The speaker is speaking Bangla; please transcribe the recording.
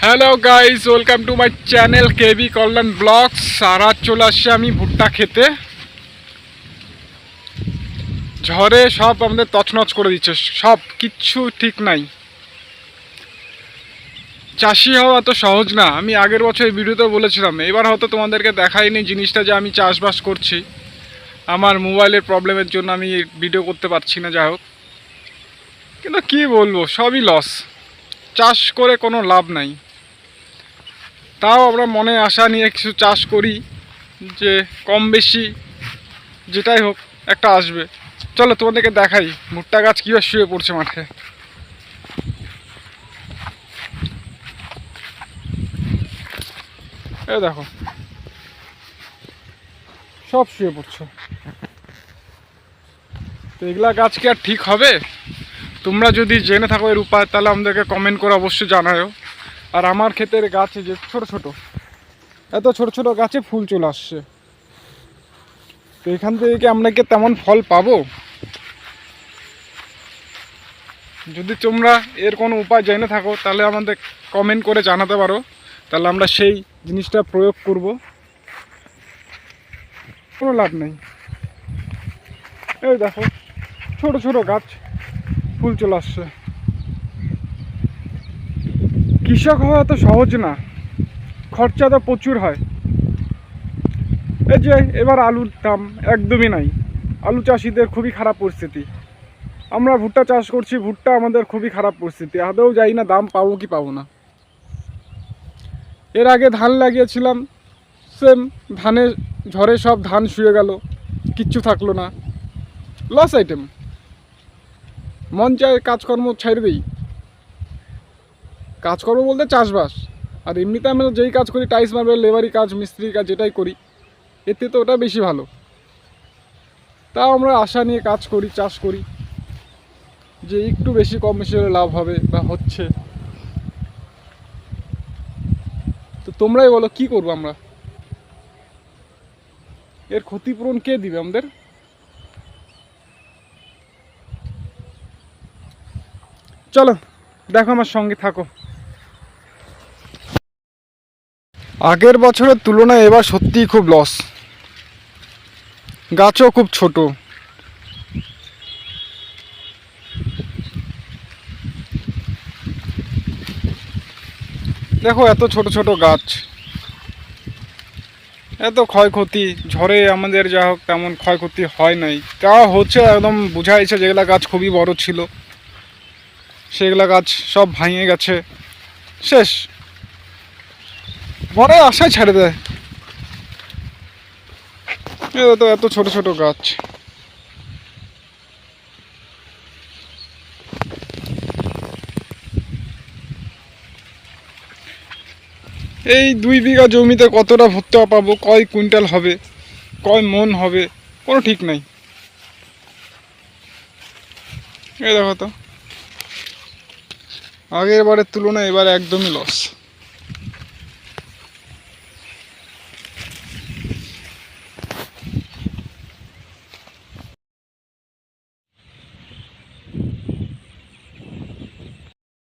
Hello guys, welcome to my channel KB Kalyan vlogs. সারা চলে আসছে আমি ভুট্টা খেতে। ঝড়ে সব আমাদের তছনছ করে দিচ্ছে, সব কিচ্ছু ঠিক নাই। চাষি হওয়া তো সহজ না। আমি আগের বছর ভিডিওতে বলেছিলাম, এবার হয়তো তোমাদেরকে দেখাইনি জিনিসটা যে আমি চাষবাস করছি। আমার মোবাইলের প্রবলেমের জন্য আমি ভিডিও করতে পারছি না, যাই হোক। কিন্তু কি বলবো, সবই লস। চাষ করে কোনো লাভ নাই। তাও আমরা মনে আশা নিয়ে কিছু চাষ করি যে কম বেশি যেটাই হোক একটা আসবে। চলো তোমাদেরকে দেখাই ভুট্টা গাছ কীভাবে শুয়ে পড়ছে মাঠে। এই দেখো, সব শুয়ে পড়ছে। তো এগুলা গাছ কি আর ঠিক হবে? তোমরা যদি জেনে থাকো এর উপায়, তাহলে আমাদেরকে কমেন্ট করে অবশ্যই জানাও। আর আমার ক্ষেতের গাছে যে ছোট ছোট, এত ছোট ছোট গাছে ফুল চলে আসছে। তো এখান থেকে কি আমরা কি তেমন ফল পাবো? যদি তোমরা এর কোনো উপায় জেনে থাকো, তাহলে আমাদের কমেন্ট করে জানাতে পারো, তাহলে আমরা সেই জিনিসটা প্রয়োগ করব। কোনো লাভ নেই। এই দেখো, ছোট ছোট গাছ ফুল চলে আসছে। কৃষক হওয়া এত সহজ না, খরচা তো প্রচুর হয়। এই যে এবার আলুর দাম একদমই নাই। আলু চাষিদের খুবই খারাপ পরিস্থিতি। আমরা ভুট্টা চাষ করছি, ভুট্টা আমাদের খুবই খারাপ পরিস্থিতি। আদৌ যাই না দাম পাবো কি পাবো না। এর আগে ধান লাগিয়েছিলাম, সেম ধানে ঝড়ে সব ধান শুয়ে গেল, কিচ্ছু থাকলো না। Loss item. মন চায় কাজকর্ম ছেড়ে দিই। কাজকর্ম বলতে চাষবাস। আর এমনিতে আমরা যেই কাজ করি, টাইলস মার্বেল, লেবারি কাজ, মিস্ত্রি কাজ, যেটাই করি, এতে তো ওটা বেশি ভালো। তাও আমরা আশা নিয়ে কাজ করি, চাষ করি, যে একটু বেশি কম বেশি হলে লাভ হবে বা হচ্ছে। তো তোমরাই বলো কি করবো আমরা? এর ক্ষতিপূরণ কে দিবে আমাদের? চলো দেখো, আমার সঙ্গে থাকো। আগের বছরের তুলনায় এবার সত্যিই খুব লস। গাছও খুব ছোট। দেখো এত ছোট ছোট গাছ, এত ক্ষয়ক্ষতি। ঝড়ে আমাদের যা হোক তেমন ক্ষয়ক্ষতি হয় নাই, তা হচ্ছে একদম বুঝাইছে। যেগুলা গাছ খুবই বড় ছিল, সেগুলা গাছ সব ভাঙে গেছে, শেষ। বড় আশায় ছেড়ে দেয়। তো এত ছোট ছোট গাছ। এই 2 বিঘা জমিতে কতটা ভুট্টা পাবো, কয় কুইন্টাল হবে, কয় মন হবে, কোনো ঠিক নাই। এই দেখো তো, আগের বারের তুলনায় এবার একদমই লস।